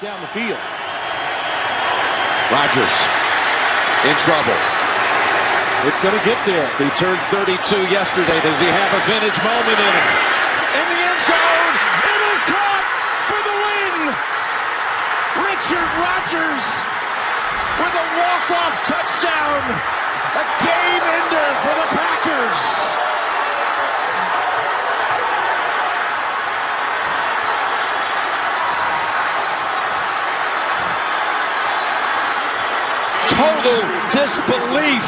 down the field. Rodgers in trouble. It's going to get there. He turned 32 yesterday. Does he have a vintage moment in him? In the end zone, it is caught for the win. Richard Rodgers with a walk-off touchdown. A game ender for the Packers. Total disbelief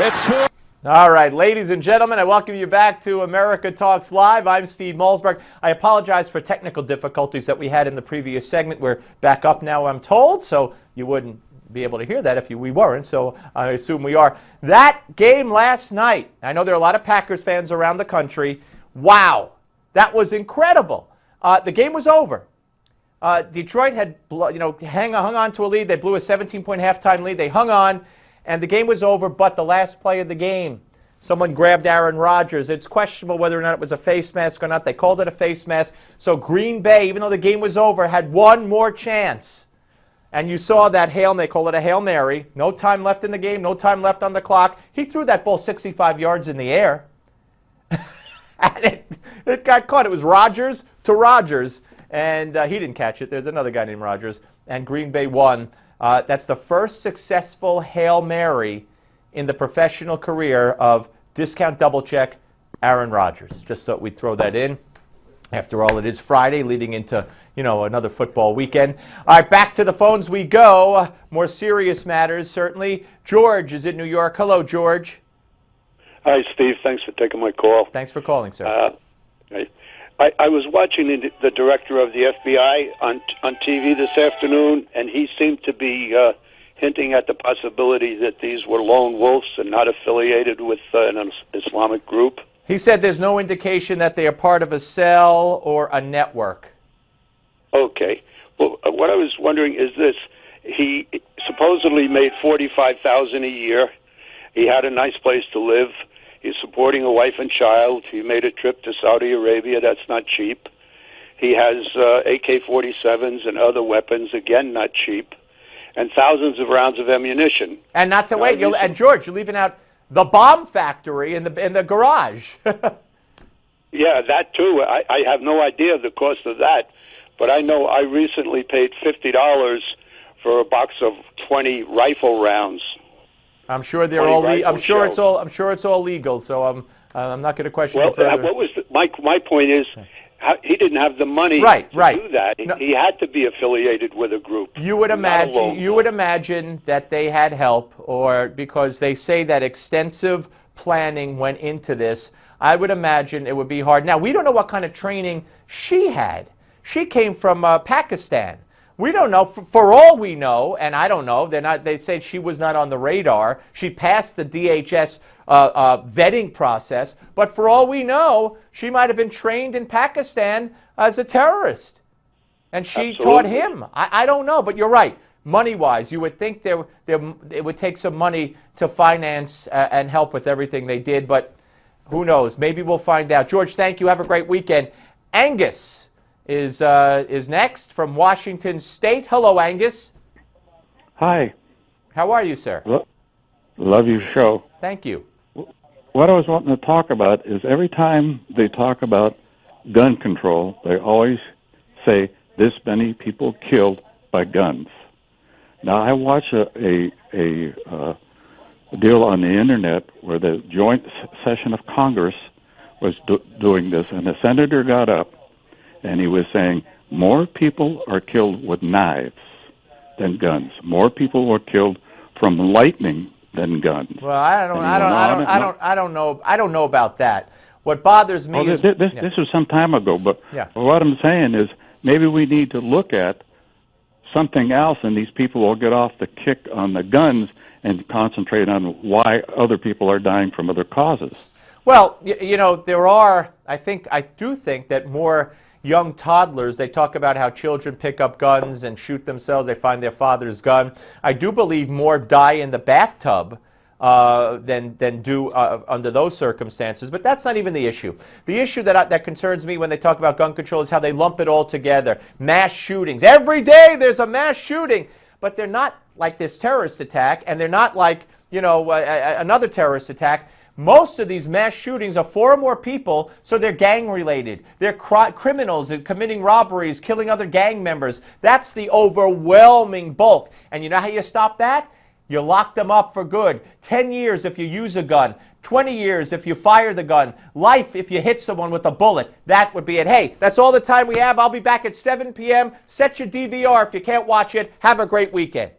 at 4. All right, ladies and gentlemen, I welcome you back to America Talks Live. I'm Steve Malzberg. I apologize for technical difficulties that we had in the previous segment. We're back up now, I'm told, so you wouldn't be able to hear that if we weren't, so I assume we are. That game last night, I know there are a lot of Packers fans around the country. Wow, that was incredible. The game was over. Detroit had hung on to a lead. They blew a 17-point halftime lead. They hung on, and the game was over, but the last play of the game, someone grabbed Aaron Rodgers. It's questionable whether or not it was a face mask or not. They called it a face mask. So Green Bay, even though the game was over, had one more chance. And you saw that they call it a Hail Mary. No time left in the game, no time left on the clock. He threw that ball 65 yards in the air. And it got caught. It was Rodgers to Rodgers. And he didn't catch it. There's another guy named Rodgers. And Green Bay won. That's the first successful Hail Mary in the professional career of Discount Double Check Aaron Rodgers. Just so we throw that in. After all, it is Friday leading into, another football weekend. All right, back to the phones we go. More serious matters, certainly. George is in New York. Hello, George. Hi, Steve. Thanks for taking my call. Thanks for calling, sir. I was watching the director of the FBI on TV this afternoon, and he seemed to be hinting at the possibility that these were lone wolves and not affiliated with an Islamic group. He said there's no indication that they are part of a cell or a network. Okay. Well, what I was wondering is this. He supposedly made $45,000 a year. He had a nice place to live. He's supporting a wife and child. He made a trip to Saudi Arabia. That's not cheap. He has AK-47s and other weapons, again, not cheap, and thousands of rounds of ammunition. And not to wait, and George, you're leaving out the bomb factory in the garage. Yeah, that too. I have no idea the cost of that, but I know I recently paid $50 for a box of 20 rifle rounds. I'm sure they're all. I'm sure it's all legal. So I'm not going to question it further. What was my point is, he didn't have the money to do that. No. He had to be affiliated with a group. You would imagine that they had help, or because they say that extensive planning went into this. I would imagine it would be hard. Now we don't know what kind of training she had. She came from Pakistan. We don't know. For all we know, and I don't know, they said she was not on the radar. She passed the DHS vetting process. But for all we know, she might have been trained in Pakistan as a terrorist. And she taught him. I don't know, but you're right. Money-wise, you would think it would take some money to finance and help with everything they did. But who knows? Maybe we'll find out. George, thank you. Have a great weekend. Angus is next from Washington State. Hello, Angus. Hi. How are you, sir? Love your show. Thank you. What I was wanting to talk about is every time they talk about gun control, they always say this many people killed by guns. Now, I watched a deal on the internet where the joint session of Congress was doing this, and the senator got up and he was saying more people are killed with knives than guns. More people were killed from lightning than guns. Well, I don't know about that. What bothers me is this was some time ago, but what I'm saying is maybe we need to look at something else, and these people will get off the kick on the guns and concentrate on why other people are dying from other causes. Well, there are. I do think that more young toddlers, they talk about how children pick up guns and shoot themselves. They find their father's gun. I do believe more die in the bathtub than do under those circumstances. But that's not even the issue. The issue that concerns me when they talk about gun control is how they lump it all together. Mass shootings. Every day there's a mass shooting. But they're not like this terrorist attack, and they're not like, another terrorist attack. Most of these mass shootings are 4 or more people, so they're gang-related. They're criminals and committing robberies, killing other gang members. That's the overwhelming bulk. And you know how you stop that? You lock them up for good. 10 years if you use a gun. 20 years if you fire the gun. Life if you hit someone with a bullet. That would be it. Hey, that's all the time we have. I'll be back at 7 p.m. Set your DVR if you can't watch it. Have a great weekend.